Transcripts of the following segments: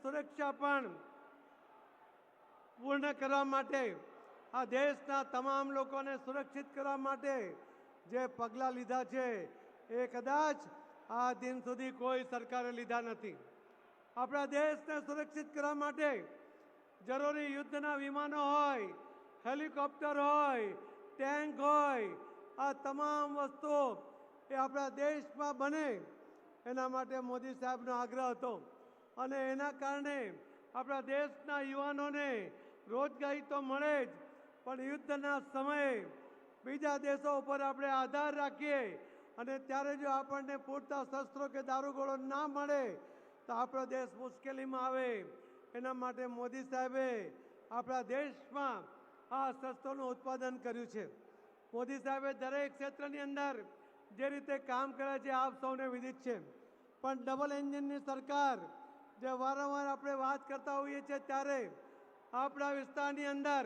સુરક્ષા પણ પૂર્ણ કરવા માટે, આ દેશના તમામ લોકોને સુરક્ષિત કરવા માટે જે પગલાં લીધા છે એ કદાચ આ દિન સુધી કોઈ સરકારે લીધા નથી. આપણા દેશને સુરક્ષિત કરવા માટે જરૂરી યુદ્ધના વિમાનો હોય, હેલિકોપ્ટર હોય, ટેન્ક હોય, આ તમામ વસ્તુઓ એ આપણા દેશમાં બને એના માટે મોદી સાહેબનો આગ્રહ હતો. અને એના કારણે આપણા દેશના યુવાનોને રોજગારી તો મળે જ, પણ યુદ્ધના સમયે બીજા દેશો ઉપર આપણે આધાર રાખીએ અને ત્યારે જો આપણને પૂરતા શસ્ત્રો કે દારૂગોળો ના મળે તો આપણો દેશ મુશ્કેલીમાં આવે. એના માટે મોદી સાહેબે આપણા દેશમાં આ શસ્ત્રોનું ઉત્પાદન કર્યું છે. મોદી સાહેબે દરેક ક્ષેત્રની અંદર જે રીતે કામ કરે છે આપ સૌને વિદિત છે. પણ ડબલ એન્જિનની સરકાર જે વારંવાર આપણે વાત કરતા હોઈએ છીએ ત્યારે આપણા વિસ્તારની અંદર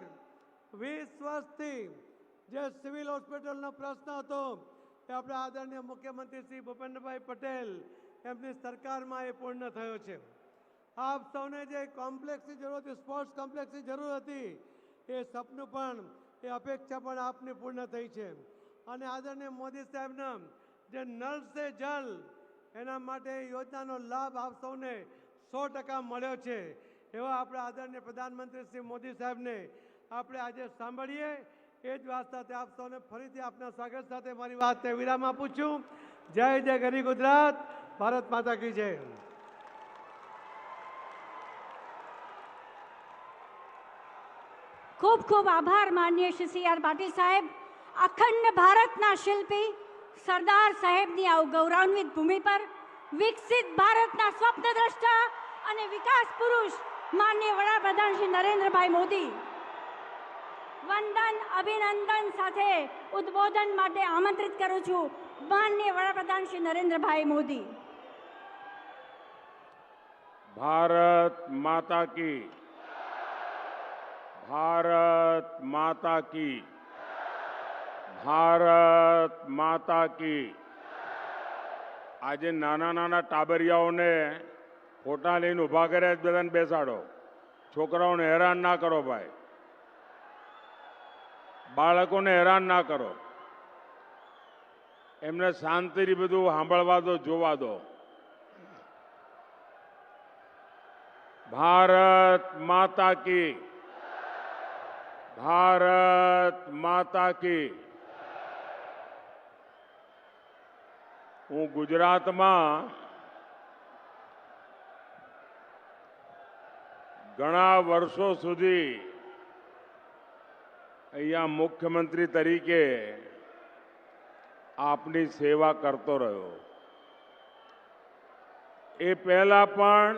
20 વર્ષથી જે સિવિલ હોસ્પિટલનો પ્રશ્ન હતો એ આપણા આદરણીય મુખ્યમંત્રી શ્રી ભૂપેન્દ્રભાઈ પટેલ એમની સરકારમાં એ પૂર્ણ થયો છે. આપ સૌને જે કોમ્પ્લેક્સની જરૂર હતી, સ્પોર્ટ્સ કોમ્પ્લેક્સની જરૂર હતી, એ સપનું પણ એ અપેક્ષા પણ આપની પૂર્ણ થઈ છે. અને આદરણીય મોદી સાહેબના જે નળ સે જલ એના માટે યોજનાનો લાભ આપ સૌને 100% મળ્યો છે. એવા આપણા આદરણીય પ્રધાનમંત્રી શ્રી મોદી સાહેબને આપણે આજે સાંભળીએ. એ જ વાત સાથે આપ સૌને ફરીથી આપના સ્વાગત સાથે મારી વાતને વિરામ આપું છું. જય જય ગરી ગુજરાત, ભારત માતા કી જય. ખૂબ ખૂબ આભાર માનનીય શ્રી સી આર પાટીલ સાહેબ. અખંડ ભારતના શિલ્પી સરદાર સાહેબની આ ગૌરવાન્વિત ભૂમિ પર વિકસિત ભારતના સ્વપ્નદ્રષ્ટા અને વિકાસ પુરુષ માનનીય વડાપ્રધાન શ્રી નરેન્દ્રભાઈ મોદી વંદન અભિનંદન સાથે ઉદ્બોધન માટે આમંત્રિત કરું છું. માનનીય વડાપ્રધાન શ્રી નરેન્દ્રભાઈ મોદી. भारत माता की, भारत माता की, भारत माता की. આજે નાના નાના ટાબરિયાઓને ફોટા લઈને ઊભા કર્યા જ બધાને બેસાડો. છોકરાઓને હેરાન ના કરો ભાઈ, બાળકોને હેરાન ના કરો, એમને શાંતિથી બધું સાંભળવા દો, જોવા દો. भारत माता की, भारत माता की. હું ગુજરાતમાં ઘણા વર્ષો સુધી અહીંયા મુખ્યમંત્રી તરીકે આપની સેવા કરતો રહ્યો. એ પહેલા પણ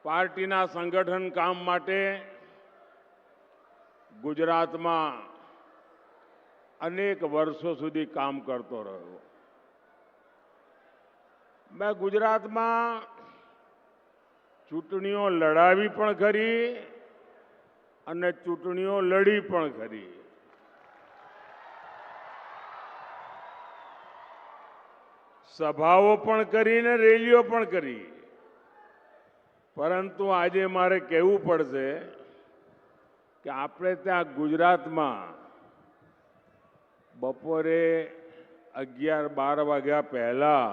પાર્ટીના સંગઠન કામ માટે ગુજરાતમાં અનેક વર્ષો સુધી કામ કરતો રહ્યો. મેં ગુજરાતમાં ચૂંટણીઓ લડાવી પણ ખરી અને ચૂંટણીઓ લડી પણ ખરી. સભાઓ પણ કરી ને રેલીઓ પણ કરી. પરંતુ આજે મારે કહેવું પડશે કે આપણે ત્યાં ગુજરાતમાં બપોરે 11-12 વાગ્યા પહેલા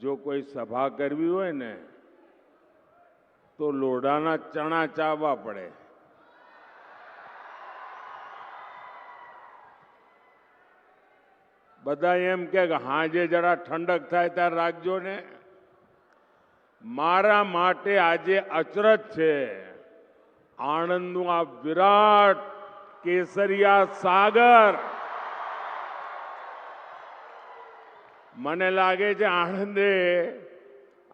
જો કોઈ સભા કરવી હોય ને તો લોઢાના ચણા ચાવવા પડે. બધા એમ કે હાજે જરા ઠંડક થાય ત્યારે રાખજો ને. મારા માટે આજે અચરજ છે. આણંદનું આ વિરાટ કેસરિયા સાગર, મને લાગે છે આણંદે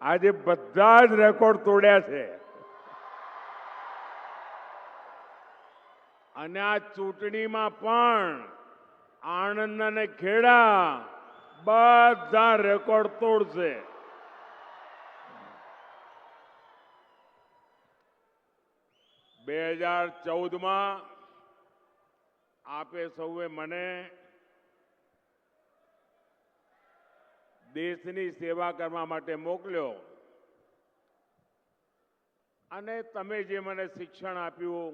આજે બધા જ રેકોર્ડ તોડ્યા છે. અને આ ચૂંટણીમાં પણ આણંદ અને ખેડા બધા રેકોર્ડ તોડશે. 2014માં આપે સૌએ મને દેશની સેવા કરવા માટે મોકલ્યો અને તમે જે મને શિક્ષણ આપ્યું,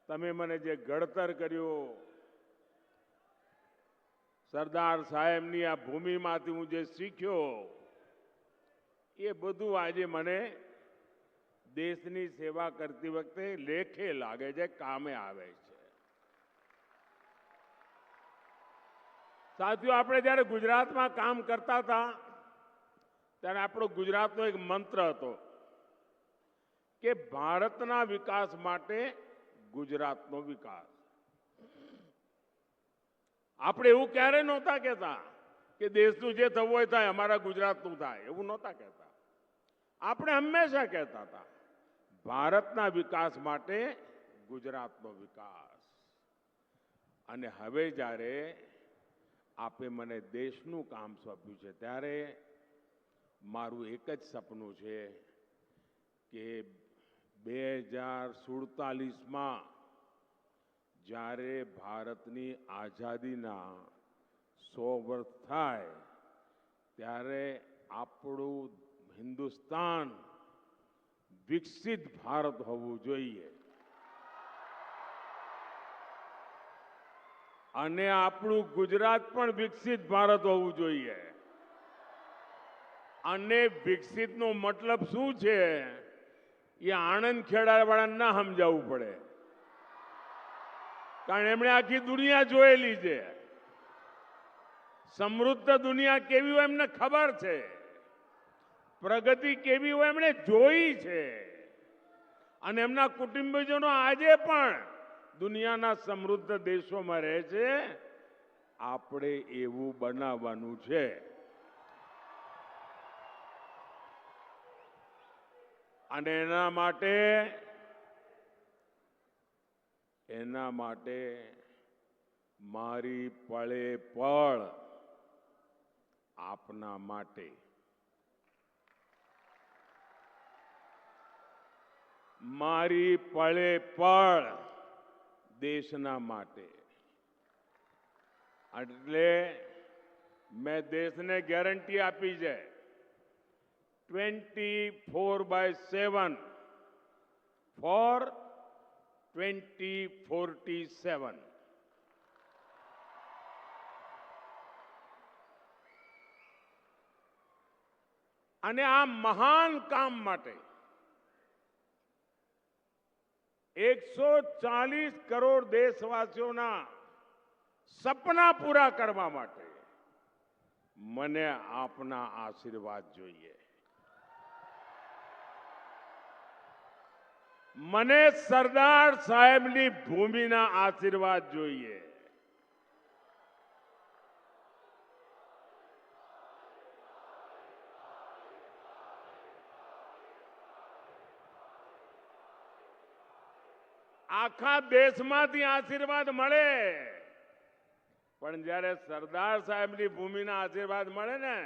તમે મને જે ઘડતર કર્યું, સરદાર સાહેબની આ ભૂમિમાંથી હું જે શીખ્યો, એ બધું આજે મને દેશની સેવા કરતી વખતે લેખે લાગે છે, કામે આવે છે. સાથીઓ, આપણે જ્યારે ગુજરાતમાં કામ કરતા હતા ત્યારે આપણો ગુજરાતનો એક મંત્ર હતો કે ભારતના વિકાસ માટે ગુજરાતનો વિકાસ. આપણે એવું ક્યારે નહોતા કહેતા કે દેશનું જે થવું હોય થાય, અમારા ગુજરાતનું થાય, એવું નહોતા કહેતા. આપણે હંમેશા કહેતા હતા ભારતના વિકાસ માટે ગુજરાતનો વિકાસ. અને હવે જ્યારે આપે મને દેશનું કામ સોંપ્યું છે ત્યારે મારું એક જ સપનું છે કે 2047માં જ્યારે ભારતની આઝાદીના 100 વર્ષ થાય ત્યારે આપણું હિન્દુસ્તાન વિકસિત ભારત હોવું જોઈએ અને આપણું ગુજરાત પણ વિકસિત ભારત હોવું જોઈએ. અને વિકસિતનો મતલબ શું છે એ આણંદ ખેડાવાળાને ના સમજાવવું પડે, કારણ એમણે આખી દુનિયા જોયેલી છે. સમૃદ્ધ દુનિયા કેવી હોય એમને ખબર છે, પ્રગતિ કેવી હોય એમણે જોઈ છે. અને એમના કુટુંબીજનો આજે પણ દુનિયાના સમૃદ્ધ દેશોમાં રહે છે. આપણે એવું બનાવવાનું છે. અને એના માટે મારી પળે પળ આપના માટે, મારી પળે પળ દેશના માટે. એટલે મેં દેશને ગેરંટી આપી છે 24/7 ફોર 2047. અને આ મહાન કામ માટે 140 કરોડ દેશવાસીઓના સપના પૂરા કરવા માટે મને આપના આશીર્વાદ જોઈએ. મને સરદાર સાહેબની ભૂમિના આશીર્વાદ જોઈએ. આખા દેશમાંથી આશીર્વાદ મળે, પણ જ્યારે સરદાર સાહેબની ભૂમિના આશીર્વાદ મળે ને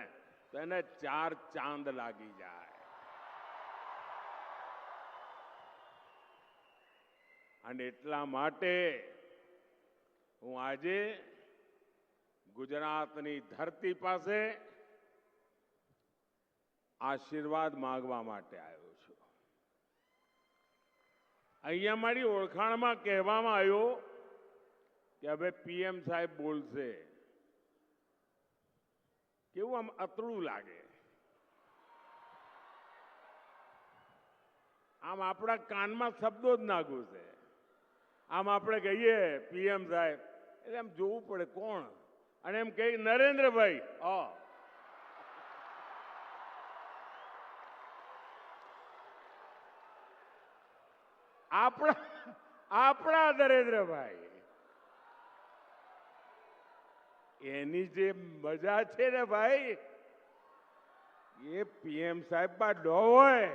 તો એને 4 ચાંદ લાગી જાય. અને એટલા માટે હું આજે ગુજરાતની ધરતી પાસે આશીર્વાદ માંગવા માટે આવ્યો છું. અહીંયા મારી ઓળખાણમાં કહેવામાં આવ્યું કે હવે પીએમ સાહેબ બોલશે. કેવું આમ અતડું લાગે. આમ આપણા કાનમાં શબ્દો જ ના ઘૂસે. આમ આપણે કહીએ પીએમ સાહેબ એટલે એમ જોવું પડે કોણ, અને એમ કહે નરેન્દ્રભાઈ. આપણા નરેન્દ્રભાઈ, એની જે મજા છે ને ભાઈ, એ પીએમ સાહેબ માં ન હોય.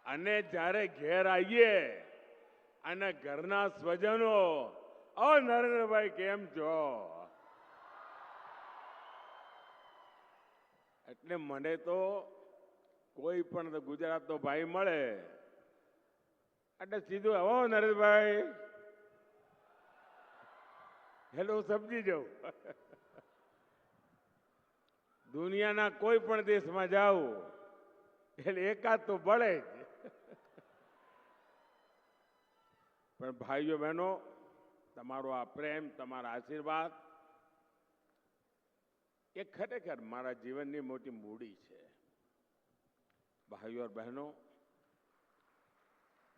અને જ્યારે ઘેર આવીએ અને ઘરના સ્વજનો, નરેન્દ્રભાઈ કેમ છો, એટલે મને તો કોઈ પણ ગુજરાતનો ભાઈ મળે એટલે સીધું નરેન્દ્રભાઈ. એટલે હું સમજી જાઉં. દુનિયાના કોઈ પણ દેશમાં જાઉં એટલે એકાદ તો બળે જ. પણ ભાઈઓ બહેનો, તમારો આ પ્રેમ, તમારા આશીર્વાદ એ ખરેખર મારા જીવનની મોટી મૂડી છે. भाइयों और बहनों,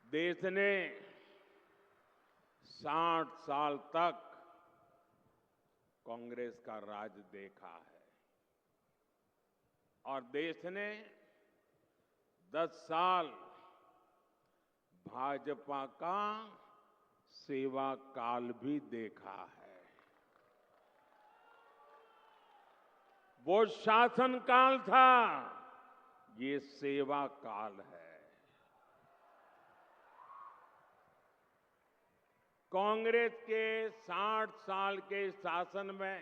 देश ने 60 साल तक कांग्रेस का राज देखा है और देश ने 10 साल भाजपा का सेवा काल भी देखा है. वो शासन काल था, ये सेवा काल है. कांग्रेस के 60 साल के शासन में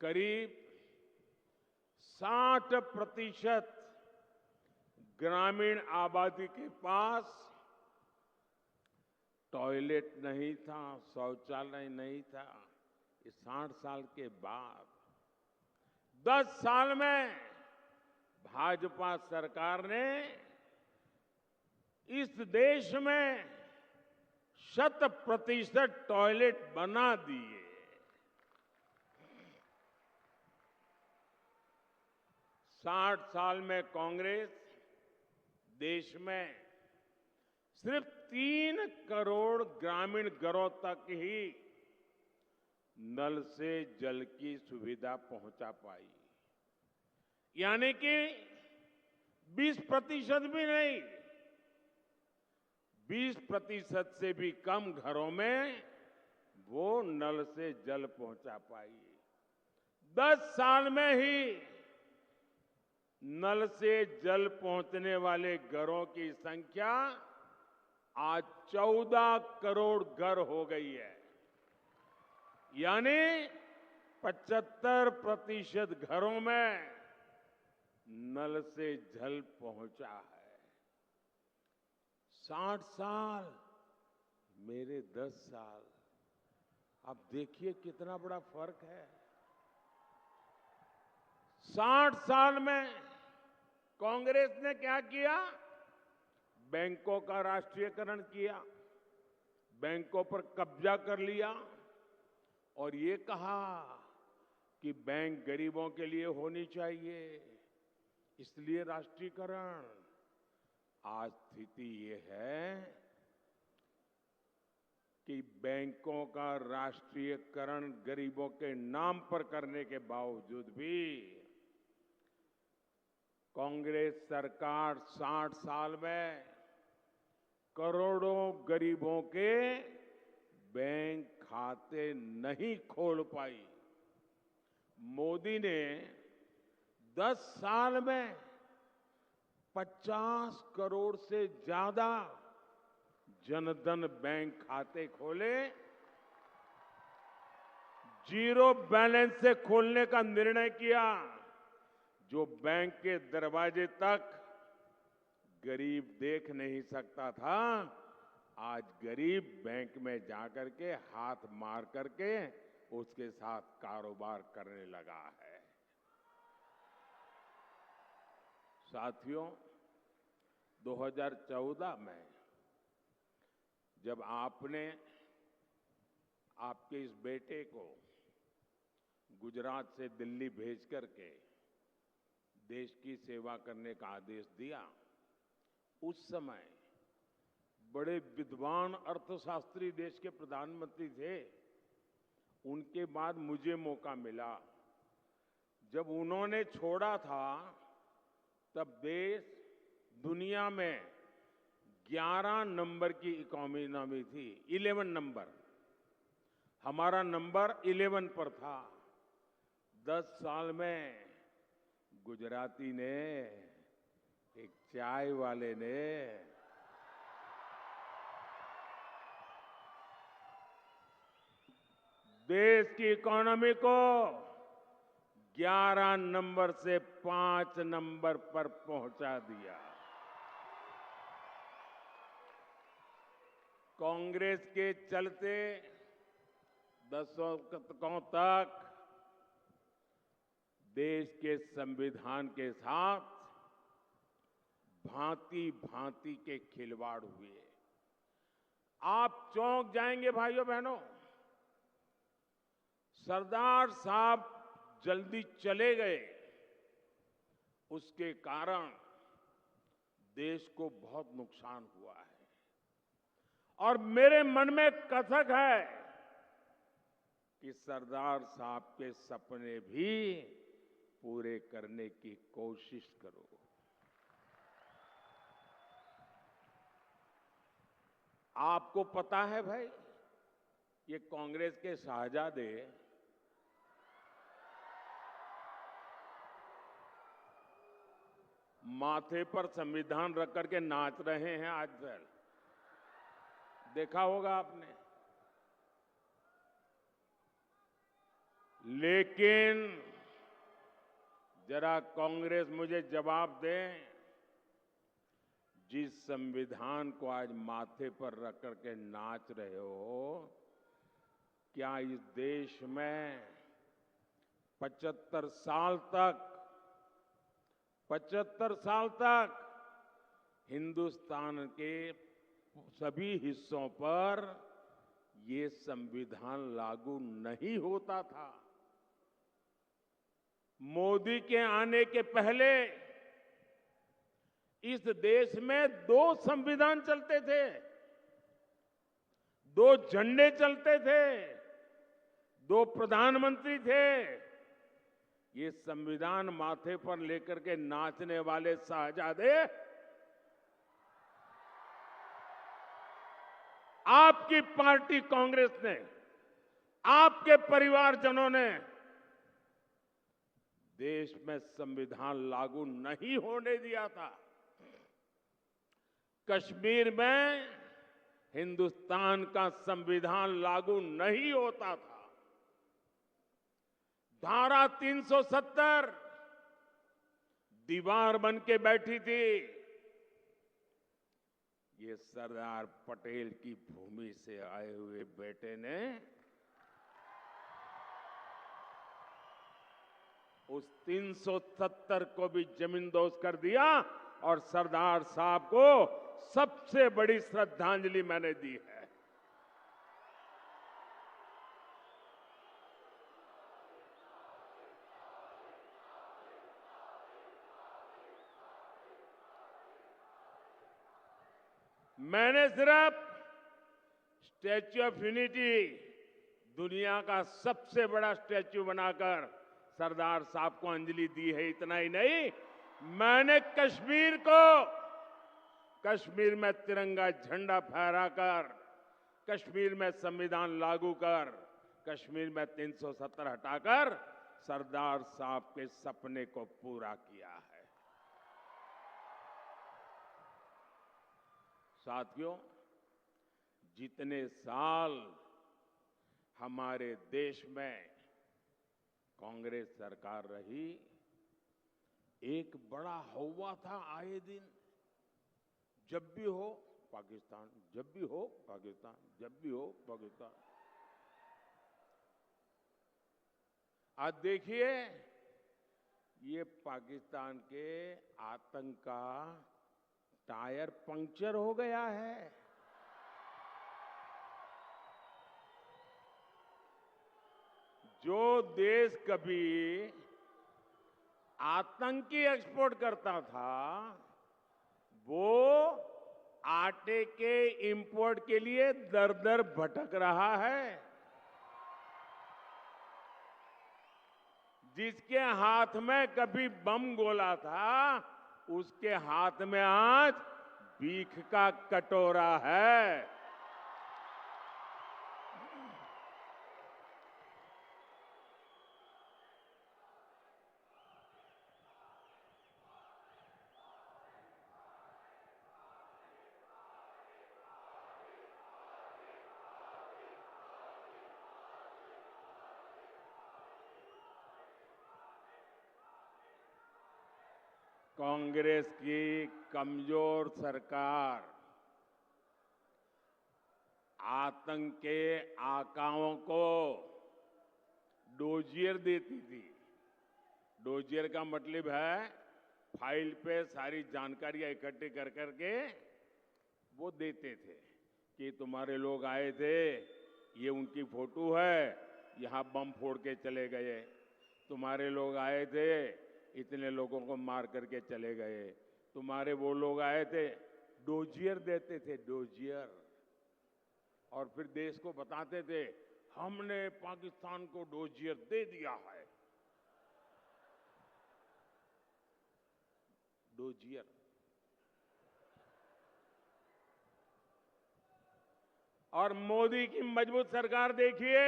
करीब 60% ग्रामीण आबादी के पास टॉयलेट नहीं था, शौचालय नहीं था. ये 60 साल के बाद 10 साल में भाजपा सरकार ने इस देश में 100% टॉयलेट बना दिए. 60 साल में कांग्रेस देश में सिर्फ 3 करोड़ ग्रामीण घरों तक ही नल से जल की सुविधा पहुंचा पाई. यानी कि 20% भी नहीं, 20% से भी कम घरों में वो नल से जल पहुंचा पाई. 10 साल में ही नल से जल पहुंचने वाले घरों की संख्या आज 14 करोड़ घर हो गई है. यानी 75% घरों में नल से जल पहुंचा है. 60 साल, मेरे 10 साल. अब देखिए कितना बड़ा फर्क है. 60 साल में कांग्रेस ने क्या किया? बैंकों का राष्ट्रीयकरण किया, बैंकों पर कब्जा कर लिया और ये कहा कि बैंक गरीबों के लिए होनी चाहिए, इसलिए राष्ट्रीयकरण. आज स्थिति ये है कि बैंकों का राष्ट्रीयकरण गरीबों के नाम पर करने के बावजूद भी कांग्रेस सरकार 60 साल में करोड़ों गरीबों के बैंक खाते नहीं खोल पाई. मोदी ने 10 साल में 50 करोड़ से ज्यादा जनधन बैंक खाते खोले. जीरो बैलेंस से खोलने का निर्णय किया. जो बैंक के दरवाजे तक गरीब देख नहीं सकता था, आज गरीब बैंक में जाकर के हाथ मार करके उसके साथ कारोबार करने लगा है. साथियों, 2014 में जब आपने आपके इस बेटे को गुजरात से दिल्ली भेज करके देश की सेवा करने का आदेश दिया, उस समय बड़े विद्वान अर्थशास्त्री देश के प्रधानमंत्री थे. उनके बाद मुझे मौका मिला. जब उन्होंने छोड़ा था तब देश दुनिया में 11 नंबर की इकोनॉमी थी. 11 नंबर, हमारा नंबर 11 पर था. 10 साल में गुजराती ने, एक चाय वाले ने देश की इकोनॉमी को 11 नंबर से 5 नंबर पर पहुंचा दिया. कांग्रेस के चलते दशकों तक देश के संविधान के साथ भांति भांति के खिलवाड़ हुए। आप चौंक जाएंगे भाइयों बहनों, सरदार साहब जल्दी चले गए, उसके कारण देश को बहुत नुकसान हुआ है। और मेरे मन में कसक है कि सरदार साहब के सपने भी पूरे करने की कोशिश करो। आपको पता है भाई, ये कांग्रेस के शाहजादे माथे पर संविधान रख करके नाच रहे हैं आज फिर, देखा होगा आपने। लेकिन जरा कांग्रेस मुझे जवाब दे, जिस संविधान को आज माथे पर रख करके नाच रहे हो, क्या इस देश में 75 साल तक हिंदुस्तान के सभी हिस्सों पर ये संविधान लागू नहीं होता था? मोदी के आने के पहले इस देश में 2 संविधान चलते थे, 2 झंडे चलते थे, 2 प्रधानमंत्री थे। ये संविधान माथे पर लेकर के नाचने वाले शाहजादे आपकी पार्टी कांग्रेस ने, आपके परिवारजनों ने देश में संविधान लागू नहीं होने दिया था। कश्मीर में हिंदुस्तान का संविधान लागू नहीं होता था। धारा 370 दीवार बन के बैठी थी। ये सरदार पटेल की भूमि से आए हुए बेटे ने उस 370 को भी जमींदोज कर दिया, और सरदार साहब को सबसे बड़ी श्रद्धांजलि मैंने दी है। मैंने सिर्फ स्टैच्यू ऑफ यूनिटी, दुनिया का सबसे बड़ा स्टैच्यू बनाकर सरदार साहब को अंजलि दी है, इतना ही नहीं, मैंने कश्मीर में तिरंगा झंडा फहराकर, कश्मीर में संविधान लागू कर, कश्मीर में 370 हटाकर सरदार साहब के सपने को पूरा किया है। साथियों, जितने साल हमारे देश में कांग्रेस सरकार रही, एक बड़ा हौवा था आए दिन, जब भी हो पाकिस्तान, जब भी हो पाकिस्तान, जब भी हो पाकिस्तान। आज देखिए, ये पाकिस्तान के आतंक का टायर पंक्चर हो गया है। जो देश कभी आतंकी एक्सपोर्ट करता था, वो आटे के इंपोर्ट के लिए दर दर भटक रहा है। जिसके हाथ में कभी बम गोला था, उसके हाथ में आज भीख का कटोरा है। कांग्रेस की कमजोर सरकार आतंक के आकाओं को डोजियर देती थी। डोजियर का मतलब है फाइल पे सारी जानकारियां इकट्ठी कर करके वो देते थे कि तुम्हारे लोग आए थे, ये उनकी फोटो है, यहां बम फोड़ के चले गए। तुम्हारे लोग आए थे, इतने लोगों को मार करके चले गए। तुम्हारे वो लोग आए थे, डोजियर देते थे, डोजियर। और फिर देश को बताते थे हमने पाकिस्तान को डोजियर दे दिया है। डोजियर। और मोदी की मजबूत सरकार देखिए,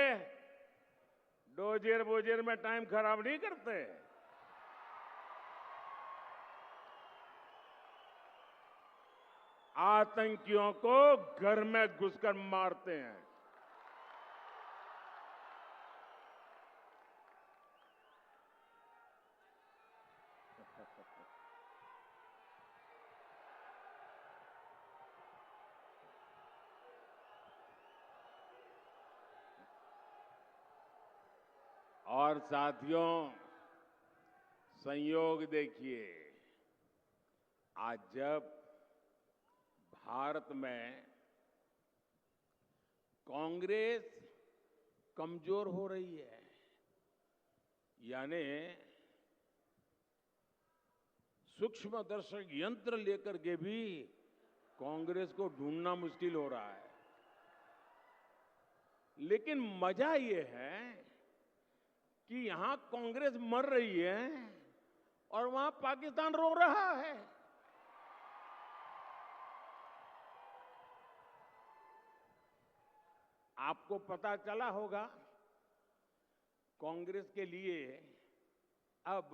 डोजियर बोजियर में टाइम खराब नहीं करते। आतंकियों को घर में घुसकर मारते हैं। और साथियों, संयोग देखिए, आज जब भारत में कांग्रेस कमजोर हो रही है, यानी सूक्ष्मदर्शक यंत्र लेकर के भी कांग्रेस को ढूंढना मुश्किल हो रहा है। लेकिन मजा ये है कि यहां कांग्रेस मर रही है और वहां पाकिस्तान रो रहा है। आपको पता चला होगा, कांग्रेस के लिए अब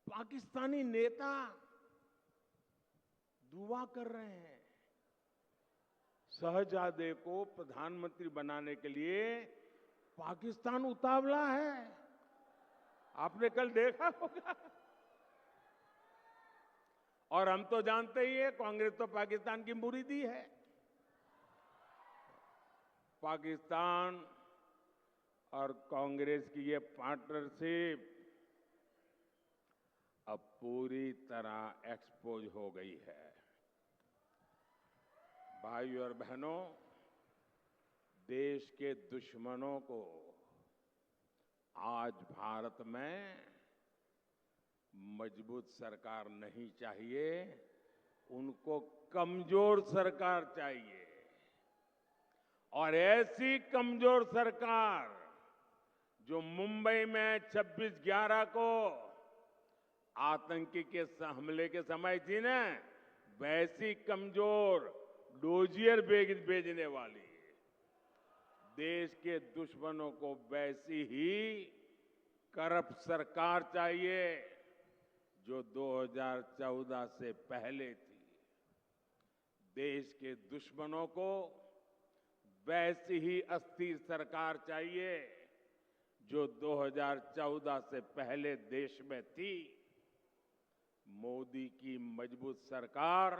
पाकिस्तानी नेता दुआ कर रहे हैं। शहजादे को प्रधानमंत्री बनाने के लिए पाकिस्तान उतावला है। आपने कल देखा होगा। और हम तो जानते ही है, कांग्रेस तो पाकिस्तान की मुरीदी है। पाकिस्तान और कांग्रेस की ये पार्टनरशिप अब पूरी तरह एक्सपोज हो गई है। भाइयों और बहनों, देश के दुश्मनों को आज भारत में मजबूत सरकार नहीं चाहिए, उनको कमजोर सरकार चाहिए। और ऐसी कमजोर सरकार जो मुंबई में 26/11 को आतंकी के हमले के समय थी ना, वैसी कमजोर डोजियर भेजने वाली, देश के दुश्मनों को वैसी ही करप्ट सरकार चाहिए जो 2014 से पहले थी। देश के दुश्मनों को वैसी ही अस्थिर सरकार चाहिए जो 2014 से पहले देश में थी। मोदी की मजबूत सरकार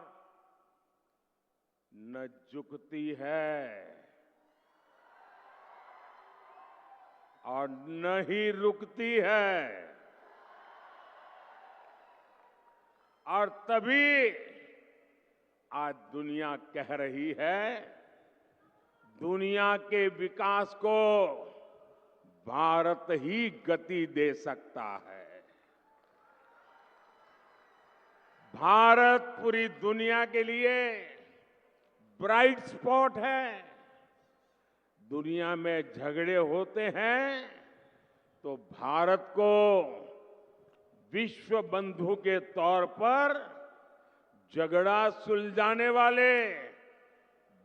न झुकती है और न ही रुकती है। और तभी आज दुनिया कह रही है, दुनिया के विकास को भारत ही गति दे सकता है। भारत पूरी दुनिया के लिए ब्राइट स्पॉट है। दुनिया में झगड़े होते हैं तो भारत को विश्व बंधु के तौर पर झगड़ा सुलझाने वाले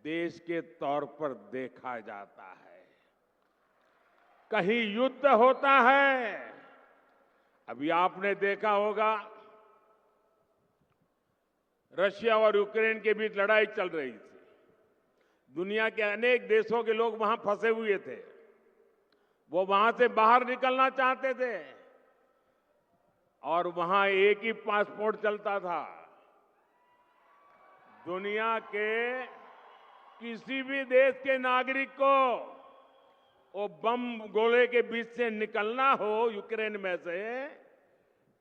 देश के तौर पर देखा जाता है। कहीं युद्ध होता है, अभी आपने देखा होगा रशिया और यूक्रेन के बीच लड़ाई चल रही थी। दुनिया के अनेक देशों के लोग वहां फंसे हुए थे, वो वहां से बाहर निकलना चाहते थे और वहां एक ही पासपोर्ट चलता था। दुनिया के किसी भी देश के नागरिक को वो बम गोले के बीच से निकलना हो यूक्रेन में से,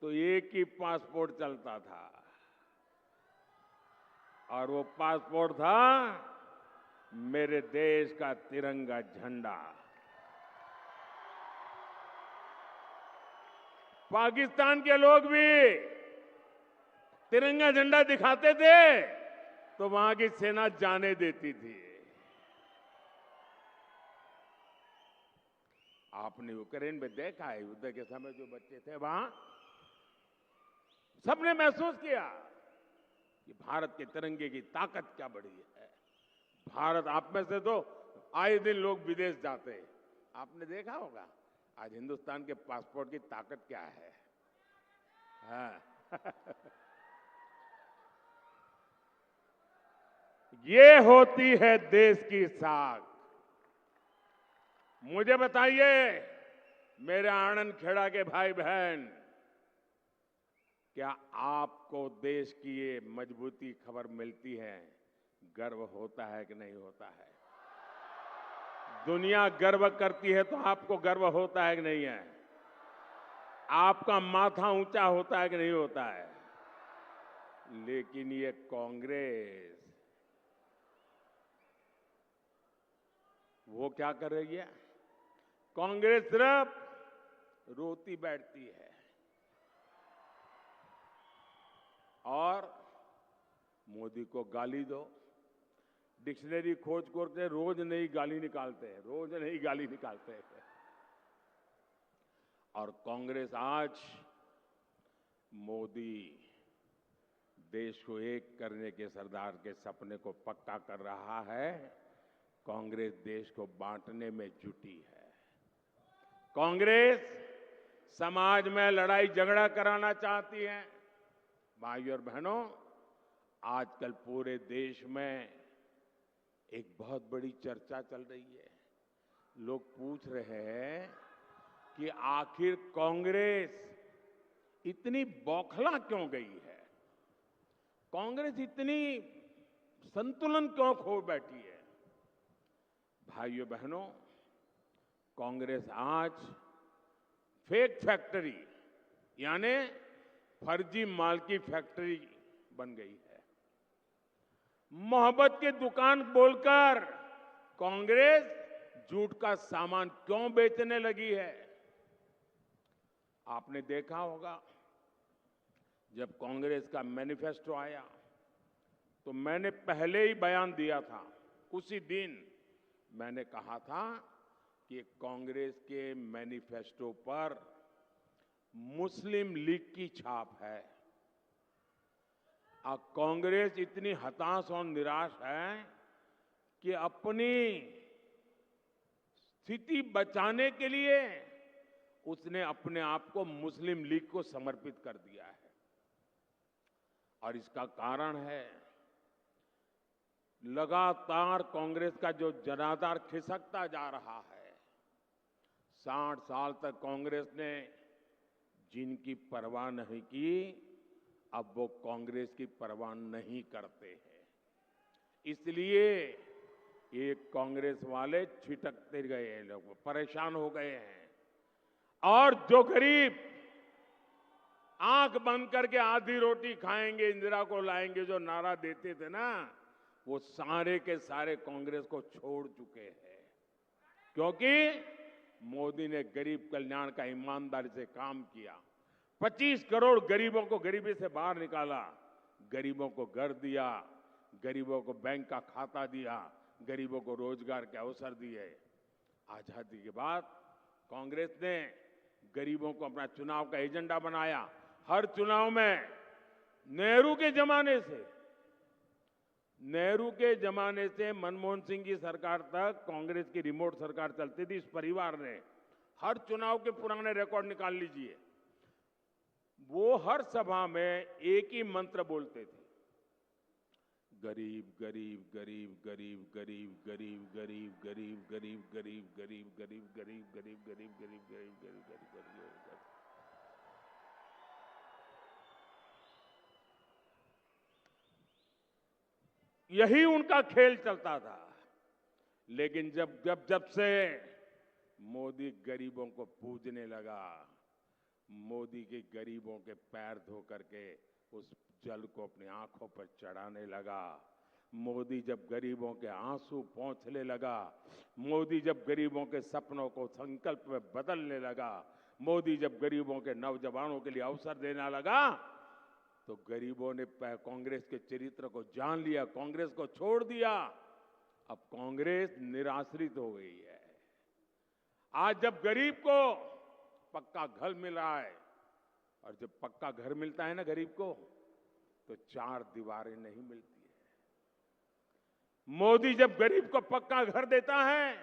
तो एक ही पासपोर्ट चलता था, और वो पासपोर्ट था मेरे देश का तिरंगा झंडा। पाकिस्तान के लोग भी तिरंगा झंडा दिखाते थे तो वहां की सेना जाने देती थी। आपने यूक्रेन में देखा है, युद्ध के समय जो बच्चे थे वहां, सबने महसूस किया कि भारत के तिरंगे की ताकत क्या बड़ी है। भारत, आप में से तो आए दिन लोग विदेश जाते हैं, आपने देखा होगा आज हिंदुस्तान के पासपोर्ट की ताकत क्या है। हाँ। ये होती है देश की साख। मुझे बताइए मेरे आनंद खेड़ा के भाई बहन, क्या आपको देश की ये मजबूती खबर मिलती है, गर्व होता है कि नहीं होता है? दुनिया गर्व करती है तो आपको गर्व होता है कि नहीं है? आपका माथा ऊंचा होता है कि नहीं होता है? लेकिन ये कांग्रेस, वो क्या कर रही है? कांग्रेस सिर्फ रोती बैठती है और मोदी को गाली दो। डिक्शनरी खोज करके रोज नई गाली निकालते हैं, रोज नई गाली निकालते हैं। और कांग्रेस आज मोदी देश को एक करने के सरदार के सपने को पक्का कर रहा है। कांग्रेस देश को बांटने में जुटी है। कांग्रेस समाज में लड़ाई झगड़ा कराना चाहती है। भाइयों और बहनों, आजकल पूरे देश में एक बहुत बड़ी चर्चा चल रही है। लोग पूछ रहे हैं कि आखिर कांग्रेस इतनी बौखला क्यों गई है? कांग्रेस इतनी संतुलन क्यों खो बैठी है? भाइयों बहनों, कांग्रेस आज फेक फैक्ट्री यानी फर्जी माल की फैक्ट्री बन गई है। मोहब्बत की दुकान बोलकर कांग्रेस झूठ का सामान क्यों बेचने लगी है? आपने देखा होगा जब कांग्रेस का मैनिफेस्टो आया तो मैंने पहले ही बयान दिया था, उसी दिन मैंने कहा था कि कांग्रेस के मैनिफेस्टो पर मुस्लिम लीग की छाप है। अब कांग्रेस इतनी हताश और निराश है कि अपनी स्थिति बचाने के लिए उसने अपने आप को मुस्लिम लीग को समर्पित कर दिया है। और इसका कारण है लगातार कांग्रेस का जो जनाधार खिसकता जा रहा है। 60 साल तक कांग्रेस ने जिनकी परवाह नहीं की, अब वो कांग्रेस की परवाह नहीं करते हैं। इसलिए ये कांग्रेस वाले छिटकते गए हैं, लोग परेशान हो गए हैं। और जो गरीब आंख बंद करके आधी रोटी खाएंगे, इंदिरा को लाएंगे, जो नारा देते थे ना, वो सारे के सारे कांग्रेस को छोड़ चुके हैं। क्योंकि मोदी ने गरीब कल्याण का ईमानदारी से काम किया। 25 करोड़ गरीबों को गरीबी से बाहर निकाला, गरीबों को घर दिया, गरीबों को बैंक का खाता दिया, गरीबों को रोजगार के अवसर दिए। आजादी के बाद कांग्रेस ने गरीबों को अपना चुनाव का एजेंडा बनाया। हर चुनाव में नेहरू के जमाने से मनमोहन सिंह की सरकार तक कांग्रेस की रिमोट सरकार चलती थी। इस परिवार ने हर चुनाव के पुराने रिकॉर्ड निकाल लीजिए, वो हर सभा में एक ही मंत्र बोलते थे, गरीब गरीब गरीब गरीब गरीब गरीब गरीब गरीब गरीब गरीब गरीब गरीब गरीब गरीब गरीब गरीब गरीब गरीब गरीब। यही उनका खेल चलता था। लेकिन जब से मोदी गरीबों को पूजने लगा, मोदी के गरीबों के पैर धो करके उस जल को अपनी आंखों पर चढ़ाने लगा, मोदी जब गरीबों के आंसू पोंछने लगा, मोदी जब गरीबों के सपनों को संकल्प में बदलने लगा, मोदी जब गरीबों के नौजवानों के लिए अवसर देने लगा, तो गरीबों ने कांग्रेस के चरित्र को जान लिया, कांग्रेस को छोड़ दिया। अब कांग्रेस निराश्रित हो गई है। आज जब गरीब को पक्का घर मिल रहा है, और जब पक्का घर मिलता है ना गरीब को, तो चार दीवारें नहीं मिलती है। मोदी जब गरीब को पक्का घर देता है,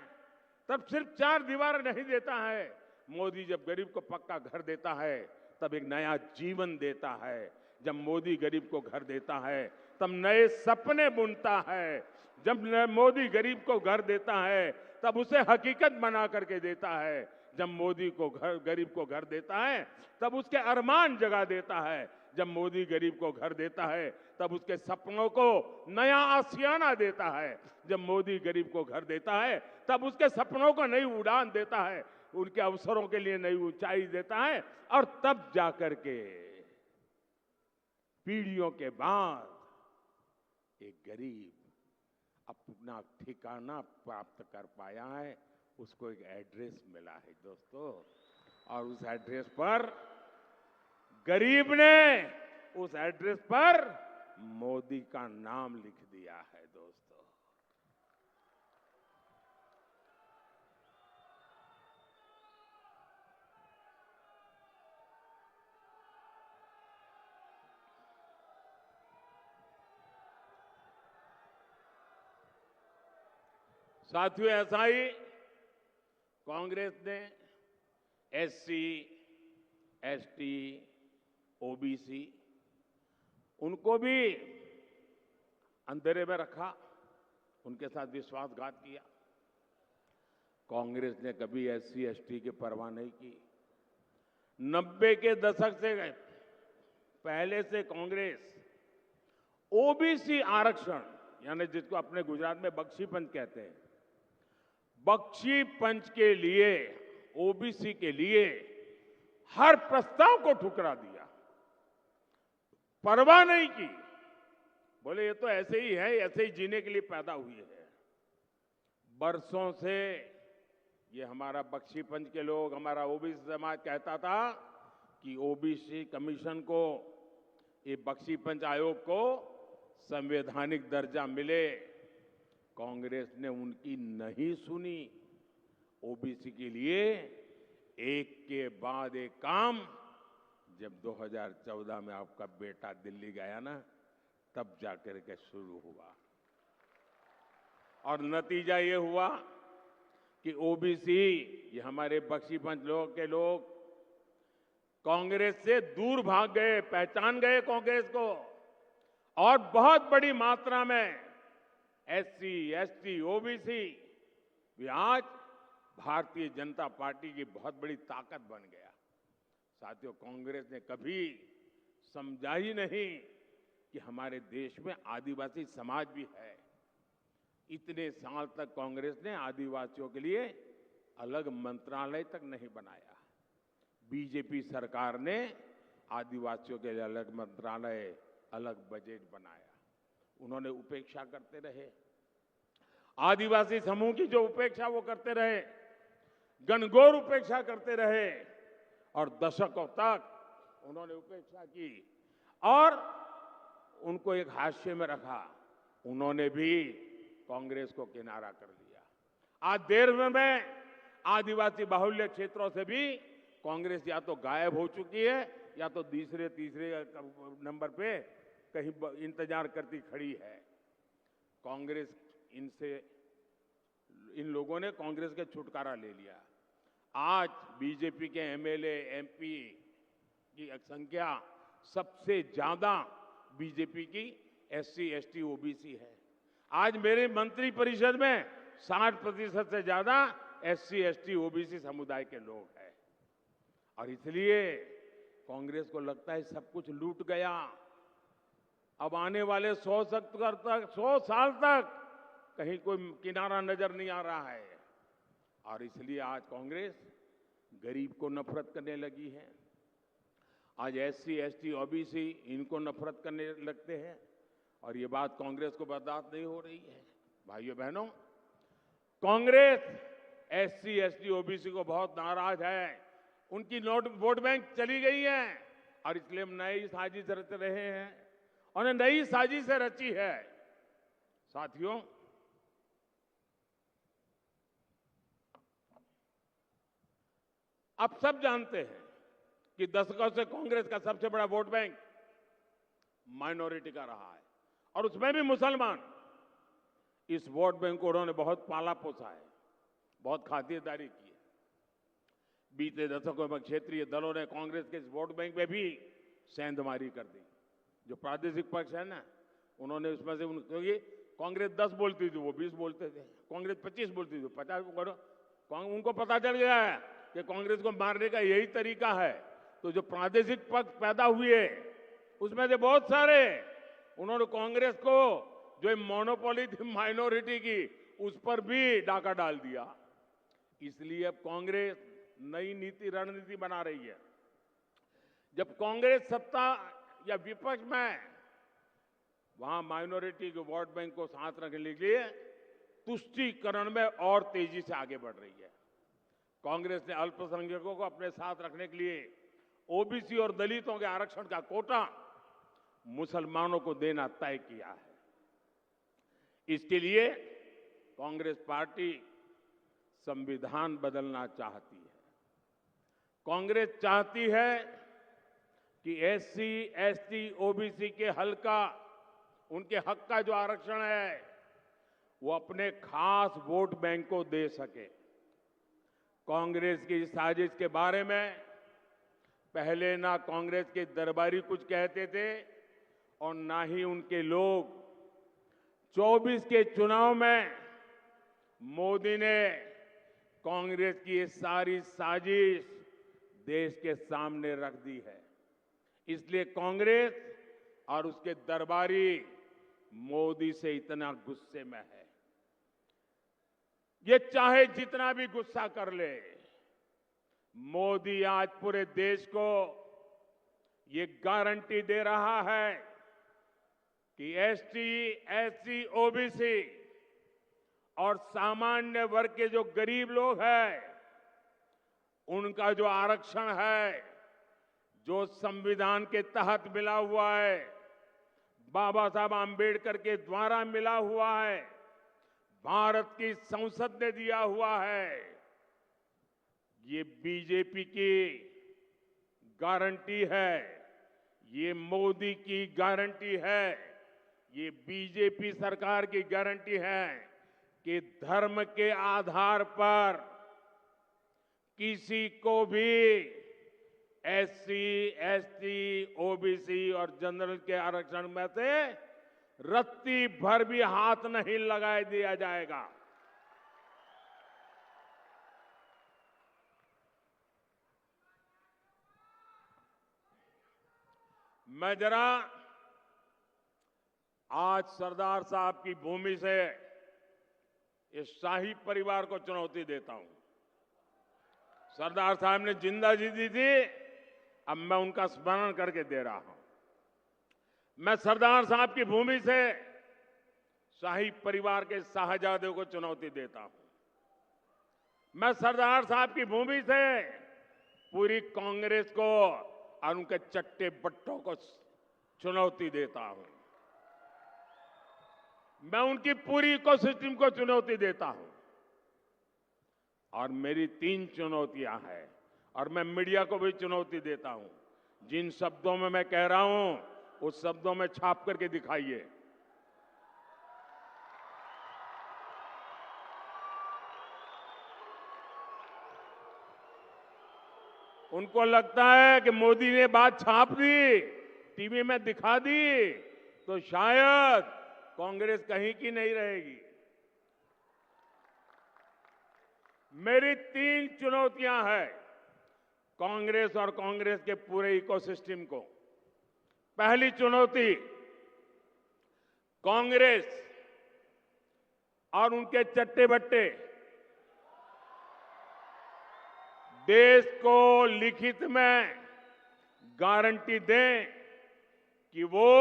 तब सिर्फ चार दीवारें नहीं देता है। मोदी जब गरीब को पक्का घर देता है, तब एक नया जीवन देता है। जब मोदी गरीब को घर देता है, तब नए सपने बुनता है। जब मोदी गरीब को घर देता है, तब उसे हकीकत बना करके देता है। जब मोदी को गरीब को घर देता है, तब उसके अरमान जगा देता है। जब मोदी गरीब को घर देता है, तब उसके सपनों को नया आशियाना देता है। जब मोदी गरीब को घर देता है, तब उसके सपनों को नई उड़ान देता है, उनके अवसरों के लिए नई ऊंचाई देता है। और तब जाकर के पीढ़ियों के बाद एक गरीब अपना ठिकाना प्राप्त कर पाया है, उसको एक एड्रेस मिला है दोस्तों। और उस एड्रेस पर गरीब ने उस एड्रेस पर मोदी का नाम लिख दिया है दोस्तों। साथियों, ऐसा ही कांग्रेस ने एससी, एसटी, ओबीसी उनको भी अंधेरे में रखा, उनके साथ विश्वासघात किया। कांग्रेस ने कभी एससी, एसटी की परवाह नहीं की। 90 के दशक से पहले से कांग्रेस ओबीसी आरक्षण, यानी जिसको अपने गुजरात में बख्शी पंच कहते हैं, बख्शी पंच के लिए, ओबीसी के लिए हर प्रस्ताव को ठुकरा दिया, परवाह नहीं की। बोले ये तो ऐसे ही है, ऐसे ही जीने के लिए पैदा हुई है। बरसों से ये हमारा बख्शी पंच के लोग, हमारा ओबीसी समाज कहता था कि ओबीसी कमीशन को, ये बख्शी पंच आयोग को संवैधानिक दर्जा मिले। कांग्रेस ने उनकी नहीं सुनी। ओबीसी के लिए एक के बाद एक काम, जब 2014 में आपका बेटा दिल्ली गया ना, तब जाकर के शुरू हुआ। और नतीजा ये हुआ कि ओबीसी, ये हमारे बख्शी पंच लोग के लोग कांग्रेस से दूर भाग गए, पहचान गए कांग्रेस को। और बहुत बड़ी मात्रा में एससी, एसटी, ओबीसी भी आज भारतीय जनता पार्टी की बहुत बड़ी ताकत बन गया। साथियों, कांग्रेस ने कभी समझा ही नहीं कि हमारे देश में आदिवासी समाज भी है। इतने साल तक कांग्रेस ने आदिवासियों के लिए अलग मंत्रालय तक नहीं बनाया। बीजेपी सरकार ने आदिवासियों के लिए अलग मंत्रालय, अलग बजट बनाया। उन्होंने उपेक्षा करते रहे, आदिवासी समूह की जो उपेक्षा वो करते रहे, घनघोर उपेक्षा करते रहे, और दशकों तक उन्होंने उपेक्षा की और उनको एक हाशिए में रखा। उन्होंने भी कांग्रेस को किनारा कर लिया। आज देश में आदिवासी बाहुल्य क्षेत्रों से भी कांग्रेस या तो गायब हो चुकी है, या तो तीसरे नंबर पे कहीं इंतजार करती खड़ी है। कांग्रेस इन लोगों ने कांग्रेस के छुटकारा ले लिया। आज बीजेपी के एमएलए, एमपी की संख्या सबसे ज्यादा बीजेपी की एससी, एसटी, ओबीसी है। आज मेरे मंत्री परिषद में 60% से ज्यादा एससी, एसटी, ओबीसी समुदाय के लोग हैं। और इसलिए कांग्रेस को लगता है सब कुछ लूट गया। अब आने वाले 100 साल तक कहीं कोई किनारा नजर नहीं आ रहा है। और इसलिए आज कांग्रेस गरीब को नफरत करने लगी है। आज SC, ST, OBC इनको नफरत करने लगते हैं और ये बात कांग्रेस को बर्दाश्त नहीं हो रही है। भाइयों बहनों, कांग्रेस SC, ST, OBC को बहुत नाराज है। उनकी वोट बैंक चली गई है और इसलिए हम नई साजिश रच रहे हैं। उन्हें नई साजिश रची है। साथियों, आप सब जानते हैं कि दशकों से कांग्रेस का सबसे बड़ा वोट बैंक माइनॉरिटी का रहा है और उसमें भी मुसलमान। इस वोट बैंक को उन्होंने बहुत पाला पोसा है, बहुत खातिरदारी की है। बीते दशकों में क्षेत्रीय दलों ने कांग्रेस के इस वोट बैंक में भी सेंधमारी कर दी। जो प्रादेशिक पक्ष है ना, उन्होंने उसमें से क्योंकि कांग्रेस 10 बोलती थी, वो 20 बोलते थे। कांग्रेस 25 बोलती थी, 50। उनको पता चल गया है कि कांग्रेस को मारने का यही तरीका है। तो जो प्रादेशिक पक्ष पैदा हुए उसमें से बहुत सारे उन्होंने कांग्रेस को जो मोनोपोली थी माइनॉरिटी की, उस पर भी डाका डाल दिया। इसलिए अब कांग्रेस नई नीति रणनीति बना रही है। जब कांग्रेस सत्ता या विपक्ष में, वहां माइनॉरिटी के वोट बैंक को साथ रखने के लिए तुष्टीकरण में और तेजी से आगे बढ़ रही है। कांग्रेस ने अल्पसंख्यकों को अपने साथ रखने के लिए OBC और दलितों के आरक्षण का कोटा मुसलमानों को देना तय किया है। इसके लिए कांग्रेस पार्टी संविधान बदलना चाहती है। कांग्रेस चाहती है कि SC, ST, OBC के उनके हक का जो आरक्षण है वो अपने खास वोट बैंक को दे सके। कांग्रेस की इस साजिश के बारे में पहले ना कांग्रेस के दरबारी कुछ कहते थे और ना ही उनके लोग। 24 के चुनाव में मोदी ने कांग्रेस की ये सारी साजिश देश के सामने रख दी है। इसलिए कांग्रेस और उसके दरबारी मोदी से इतना गुस्से में है। ये चाहे जितना भी गुस्सा कर ले, मोदी आज पूरे देश को ये गारंटी दे रहा है कि ST, SC, OBC और सामान्य वर्ग के जो गरीब लोग हैं, उनका जो आरक्षण है, जो संविधान के तहत मिला हुआ है, बाबा साहब आंबेडकर के द्वारा मिला हुआ है, भारत की संसद ने दिया हुआ है, ये बीजेपी की गारंटी है, ये मोदी की गारंटी है, ये बीजेपी सरकार की गारंटी है कि धर्म के आधार पर किसी को भी SC, ST, OBC और जनरल के आरक्षण में से रत्ती भर भी हाथ नहीं लगाए दिया जाएगा। मैं जरा आज सरदार साहब की भूमि से इस शाही परिवार को चुनौती देता हूं। सरदार साहब ने जिंदगी दी थी, अब मैं उनका स्मरण करके दे रहा हूं। मैं सरदार साहब की भूमि से शाही परिवार के शाहजादों को चुनौती देता हूं। मैं सरदार साहब की भूमि से पूरी कांग्रेस को और उनके चट्टे बट्टों को चुनौती देता हूं। मैं उनकी पूरी इकोसिस्टम को चुनौती देता हूं। और मेरी 3 चुनौतियां हैं और मैं मीडिया को भी चुनौती देता हूं। जिन शब्दों में मैं कह रहा हूं, उस शब्दों में छाप करके दिखाइए। उनको लगता है कि मोदी ने बात छाप दी, टीवी में दिखा दी, तो शायद कांग्रेस कहीं की नहीं रहेगी। मेरी 3 चुनौतियां हैं कांग्रेस और कांग्रेस के पूरे इकोसिस्टम को। पहली चुनौती, कांग्रेस और उनके चट्टे बट्टे देश को लिखित में गारंटी दें कि वो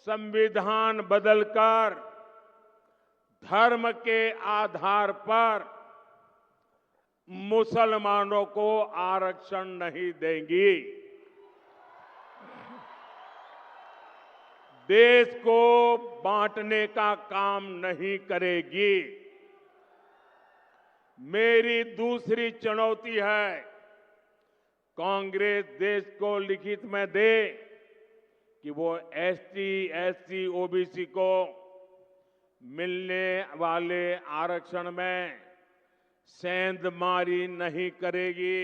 संविधान बदलकर धर्म के आधार पर मुसलमानों को आरक्षण नहीं देंगी, देश को बांटने का काम नहीं करेगी। मेरी दूसरी चुनौती है, कांग्रेस देश को लिखित में दे कि वो एसटी, एससी, ओबीसी को मिलने वाले आरक्षण में सेंधमारी नहीं करेगी,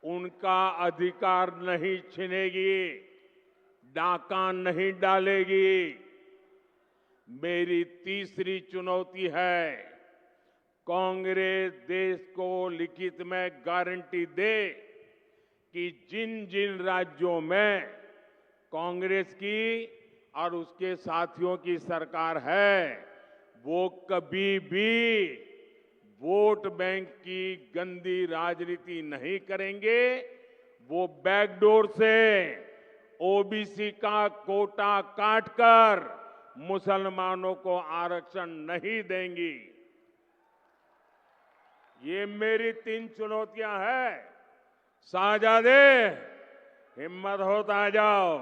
उनका अधिकार नहीं छीनेगी, डाका नहीं डालेगी। मेरी तीसरी चुनौती है, कांग्रेस देश को लिखित में गारंटी दे कि जिन जिन राज्यों में कांग्रेस की और उसके साथियों की सरकार है, वो कभी भी वोट बैंक की गंदी राजनीति नहीं करेंगे, वो बैकडोर से ओबीसी का कोटा काटकर मुसलमानों को आरक्षण नहीं देंगी। ये मेरी 3 चुनौतियां हैं। शाहजादे, हिम्मत हो तो आ जाओ।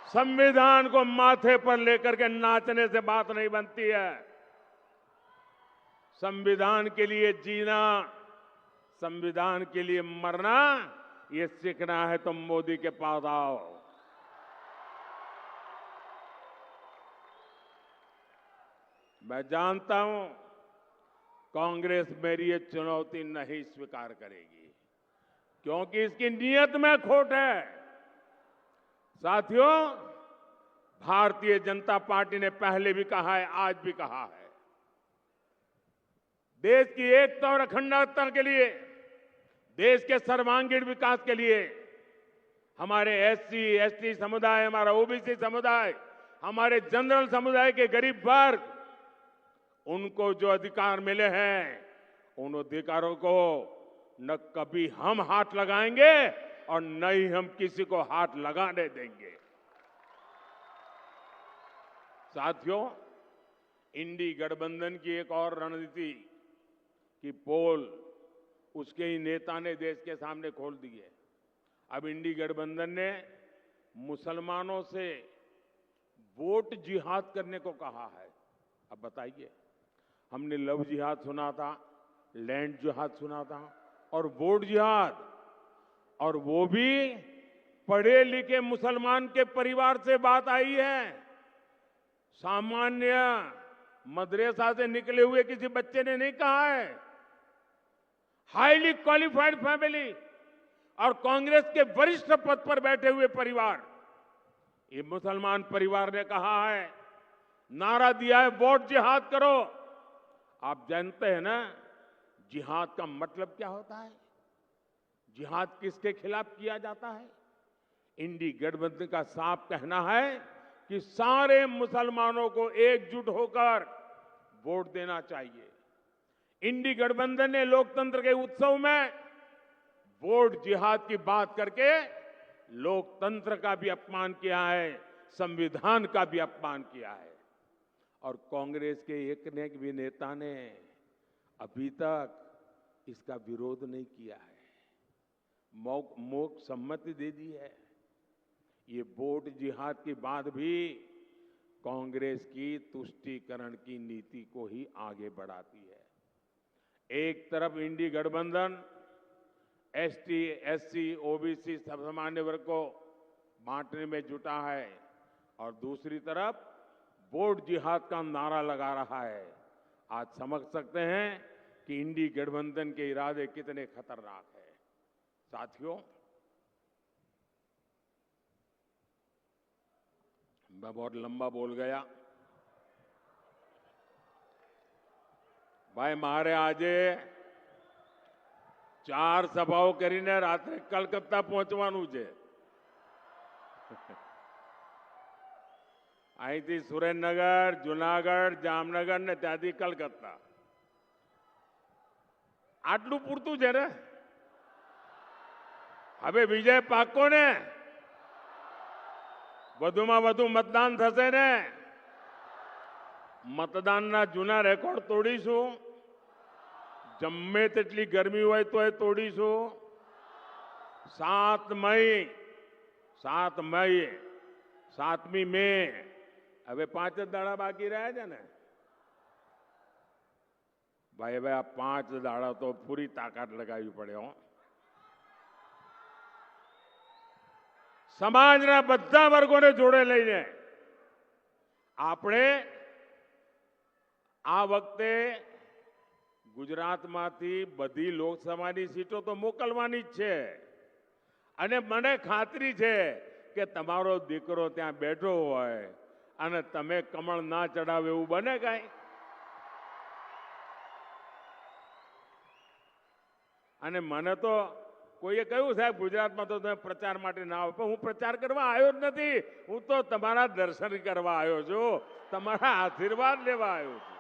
संविधान को माथे पर लेकर के नाचने से बात नहीं बनती है। संविधान के लिए जीना, संविधान के लिए मरना, ये सीखना है तो मोदी के पास आओ। मैं जानता हूं कांग्रेस मेरी ये चुनौती नहीं स्वीकार करेगी, क्योंकि इसकी नीयत में खोट है। साथियों, भारतीय जनता पार्टी ने पहले भी कहा है, आज भी कहा है, देश की एकता और अखंडता के लिए, देश के सर्वांगीण विकास के लिए हमारे एससी, एसटी समुदाय, हमारा ओबीसी समुदाय, हमारे जनरल समुदाय के गरीब वर्ग, उनको जो अधिकार मिले हैं, उन अधिकारों को न कभी हम हाथ लगाएंगे और न ही हम किसी को हाथ लगाने देंगे। साथियों, इंडी गठबंधन की एक और रणनीति की पोल उसके ही नेता ने देश के सामने खोल दी है। अब इंडी गठबंधन ने मुसलमानों से वोट जिहाद करने को कहा है। अब बताइए, हमने लव जिहाद सुना था, लैंड जिहाद सुना था, और वोट जिहाद, और वो भी पढ़े लिखे मुसलमान के परिवार से बात आई है। सामान्य मदरसा से निकले हुए किसी बच्चे ने नहीं कहा है। हाईली क्वालिफाइड फैमिली और कांग्रेस के वरिष्ठ पद पर बैठे हुए परिवार, ये मुसलमान परिवार ने कहा है, नारा दिया है, वोट जिहाद करो। आप जानते हैं ना जिहाद का मतलब क्या होता है? जिहाद किसके खिलाफ किया जाता है? इंडी गठबंधन का साफ कहना है कि सारे मुसलमानों को एकजुट होकर वोट देना चाहिए। इंडी गठबंधन ने लोकतंत्र के उत्सव में वोट जिहाद की बात करके लोकतंत्र का भी अपमान किया है, संविधान का भी अपमान किया है। और कांग्रेस के एक ने भी नेता ने अभी तक इसका विरोध नहीं किया है, मौक सम्मति दे दी है। ये वोट जिहाद की बात भी कांग्रेस की तुष्टीकरण की नीति को ही आगे बढ़ाती है। एक तरफ इंडी गठबंधन एसटी, एससी, ओबीसी सामान्य वर्ग को बांटने में जुटा है और दूसरी तरफ वोट जिहाद का नारा लगा रहा है। आज समझ सकते हैं कि इंडी गठबंधन के इरादे कितने खतरनाक हैं। साथियों, मैं बहुत लंबा बोल गया। भाई मारे आज 4 સભાઓ કરીને રાત્રે કલકત્તા પહોંચવાનું છે। અહીંથી સુરેન્દ્રનગર, જુનાગઢ, જામનગર ને ત્યાંથી કલકત્તા. આટલું પૂરતું છે ને? હવે વિજય પાક્કો ને? વધુમાં વધુ મતદાન થશે ને? મતદાનના જૂના રેકોર્ડ તોડીશું. ગમે તેટલી ગરમી હોય તો એ તોડીશું. 7મી મે હવે 5 જ દાડા બાકી રહ્યા છે ને ભાઈ. હવે આ 5 દાડા તો પૂરી તાકાત લગાવવી પડે હો. સમાજના બધા વર્ગોને જોડે લઈને આપણે આ વખતે ગુજરાતમાંથી બધી લોકસભાની સીટો તો મોકલવાની જ છે. અને મને ખાતરી છે કે તમારો દીકરો ત્યાં બેઠો હોય અને તમે કમળ ના ચડાવે એવું બને કાંઈ? અને મને તો કોઈએ કહ્યું સાહેબ ગુજરાતમાં તો તમે પ્રચાર માટે ના આવો, પણ હું પ્રચાર કરવા આવ્યો જ નથી. હું તો તમારા દર્શન કરવા આવ્યો છું, તમારા આશીર્વાદ લેવા આવ્યો છું.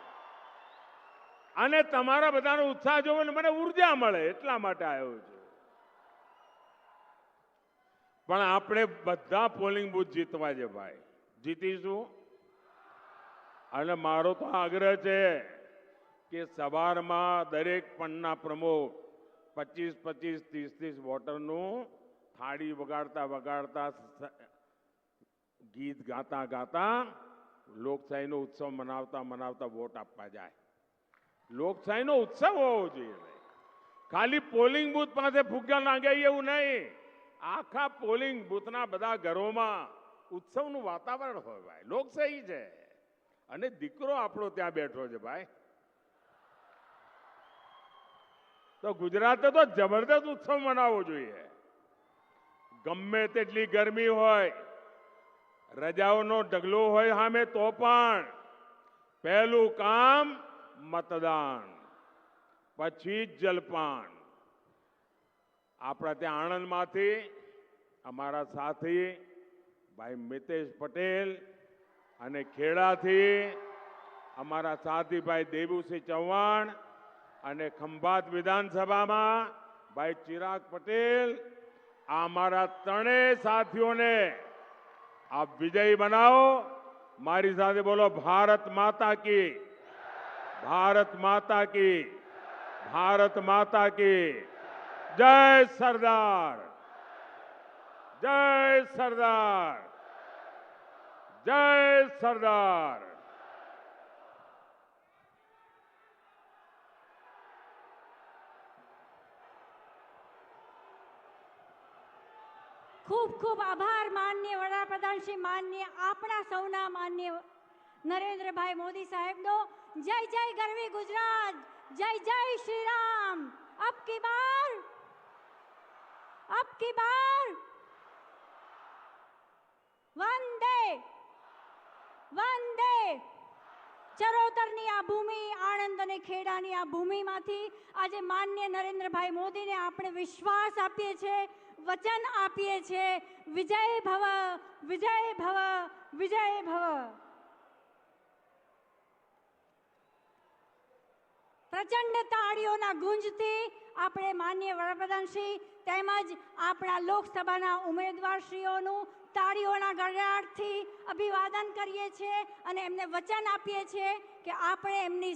અને તમારા બધાનો ઉત્સાહ જોવો ને મને ઉર્જા મળે એટલા માટે આવ્યો છું. પણ આપણે બધા પોલિંગ બૂથ જીતવા છે ભાઈ. જીતીશું. અને મારો તો આગ્રહ છે કે સવારમાં દરેક પંચના પ્રમુખ 25-25, 30-30 વોટરનું થાળી વગાડતા વગાડતા ગીત ગાતા ગાતા લોકશાહીનો ઉત્સવ મનાવતા મનાવતા વોટ આપવા જાય. લોકશાહીનો ઉત્સવ હોવો જોઈએ. ખાલી પોલિંગ બૂથ પાસે ફુગ્ગા લાગે એવું નહીં. આખા પોલિંગ બૂથના બધા ઘરોમાં ઉત્સવનું વાતાવરણ હોય ભાઈ. લોકશાહી છે અને દીકરો આપણો ત્યાં બેઠો છે ભાઈ. તો ગુજરાતે તો જબરદસ્ત ઉત્સવ મનાવવો જોઈએ. ગમે તેટલી ગરમી હોય, રજાઓનો ઢગલો હોય સામે, તો પણ પહેલું કામ મતદાન, પછી જલપાન. આપણા ત્યાં આણંદમાંથી અમારા સાથી ભાઈ મિતેશ પટેલ અને ખેડાથી અમારા સાથી ભાઈ દેવુસિંહ ચૌહાણ અને ખંભાત વિધાનસભામાં ભાઈ ચિરાગ પટેલ, આ અમારા ત્રણેય સાથીઓને આપ વિજયી બનાવો. મારી સાથે બોલો, ભારત માતા કી, ભારત માતા કી, ભારત માતા કી. જય સરદાર, જય સરદાર, જય સરદાર. ખૂબ ખૂબ આભાર માનનીય વડાપ્રધાન શ્રી, માનનીય આપણા સૌના માનનીય નરેન્દ્રભાઈ મોદી સાહેબનો. જય જય ગરવી ગુજરાત, જય જય શ્રી રામ. અબ કી બાર વંદે વંદે. ચરોતરની આ ભૂમિ, આણંદ અને ખેડાની આ ભૂમિમાંથી આજે માનનીય નરેન્દ્રભાઈ મોદીને આપણે વિશ્વાસ આપીએ છીએ, વચન આપીએ છીએ, વિજય ભવ, વિજય ભવ, વિજય ભવ. પ્રચંડ તાળીઓના ગુંજથી આપણે માનનીય વડાપ્રધાનશ્રી તેમજ આપણા લોકસભાના ઉમેદવારશ્રીઓનું તાળીઓના ગળગળાટથી અભિવાદન કરીએ છીએ અને એમને વચન આપીએ છીએ કે આપણે એમની